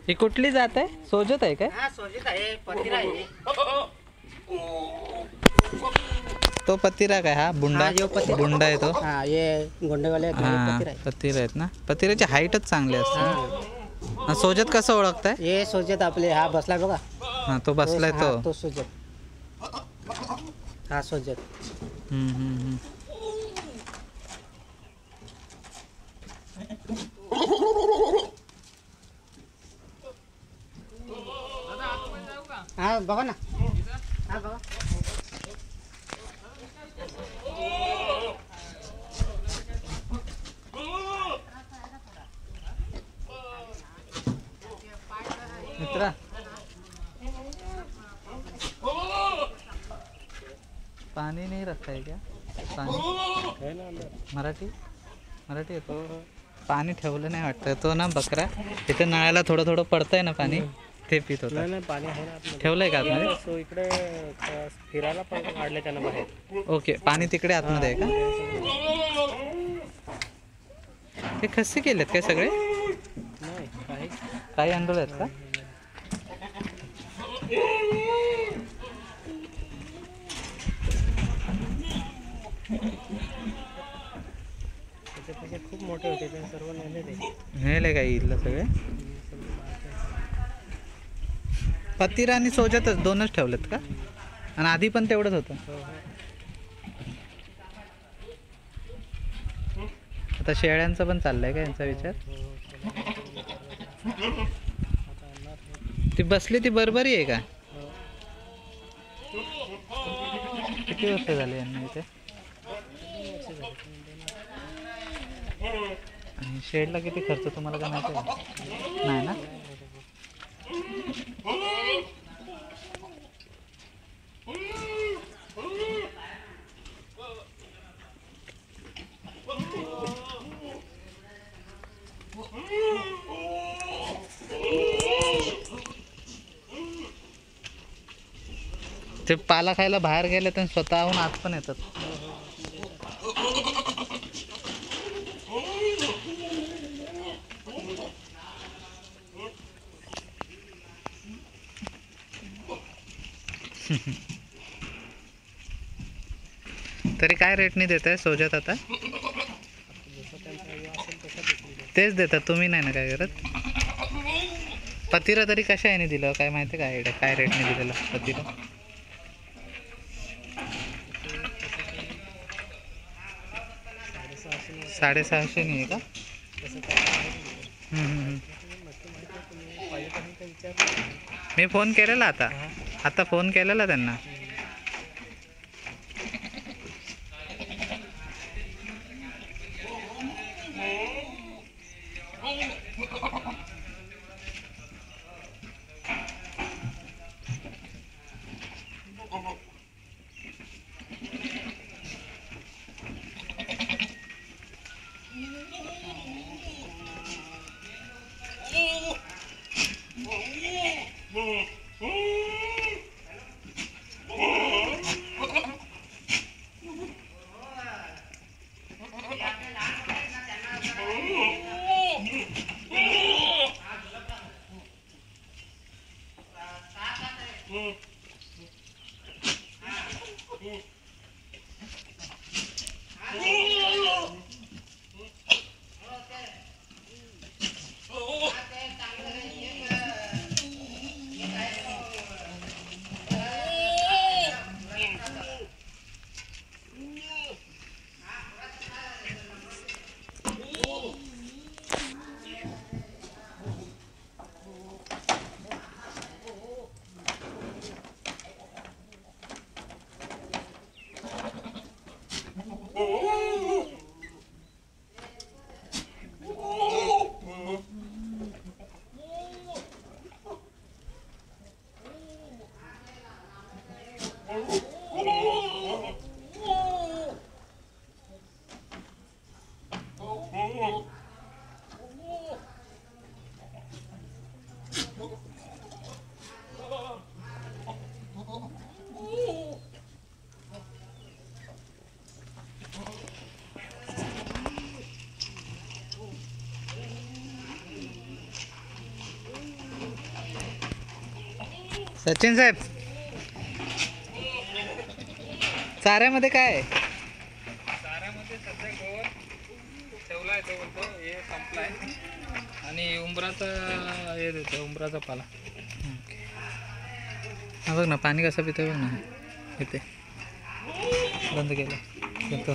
ही कुठली जात आहे? सोजत आहे काय? हा सोजित आहे, पतिरा आहे. तो पतिरा काय? हा बुंडा. हा, यो पतिरा. बुंडा आहे तो. हा ये गोंडेवाले आहेत, हे हा पतिरा आहे. पतिरा आहेत ना. पतिराची हाईटच चांगली असते. हा हा, सोजत कसं ओळखताय? ये सोजित आपले हा बसलाय बघा. हा तो बसलाय हा, तो. तो सोजित. हा सोजित. हम्म. हा बघा ना. हा बघा. मित्रा पानी नहीं रखा है क्या? पानी मराठी मराठी येतो. पाणी ठेवलं नाही वाटतं. तो ना बकरा तिथे नळाला थोडं थोडं पडतंय ना पाणी, ते पित होता. नाही पाणी आहे ना आतमध्ये. ठेवलंय का आतमध्ये? सो इकडे फिरायला पण काढले त्यानं बाहेर. ओके, पाणी तिकडे आतमध्ये आहे का? हे खस्सी केलेत काय सगळे? नाही काही काही अंडोले आहेत का? त्याच्यापेक्षा खूप मोठे होते, ते सर्व नेले ते. नेले काय इथलं सगळे? पतिरा आणि सोजतच दोनच ठेवलेत का? आणि आधी पण तेवढंच होतं. आता शेळ्यांचं पण चाललंय का यांचा विचार? ती बसली ती बरोबरी आहे का? किती वर्ष झाली यांना इथे? आणि शेडला किती खर्च तुम्हाला काय माहिती आहे? नाही ना. ते पाला खायला बाहेर गेले तर स्वतःहून आत पण येतात. तरी काय रेटने देत आहे सोजत आता? तेच देतात, तुम्ही नाही ना काय करत? पतिरा तरी कशा याने दिलं काय माहिती का? आयडिया काय रेटने दिलेलं पतिरा? 650 नाही आहे का? मी फोन केलेला आता फोन केलेला त्यांना. सचिन साहेब, चाऱ्यामध्ये काय आहे? चाऱ्यामध्ये सध्या गवत ठेवला आहे, तो बोलतो हे संपलाय आणि उंबराचा हे देतो, उंबराचा पाला. हा बघ ना, पाणी कसं पितोय बघ ना. इथे बंद केलं येतो.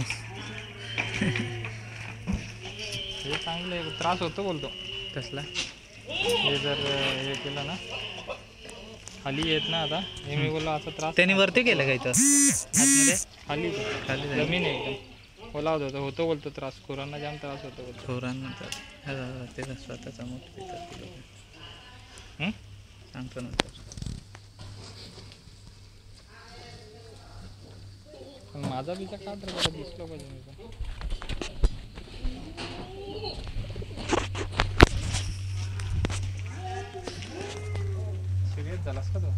हे चांगलं आहे, त्रास होतो बोलतो. कसला? हे जर हे केलं ना खाली येत ना, आता हे मी बोललो असा त्रास त्यांनी वरती केलं का इथं आतमध्ये? खाली खाली जमीन आहे एकदम ओला होतो बोलतो त्रास, खुरांना जाम त्रास होतो बोलतो. थोरांनंतर ते स्वतःचा मोठ पितात ते लोकं. सांगतो नंतर. पण माझा बिचा का तर बरं दिसलो पाहिजे मी पण. सिरियस झालास का तो?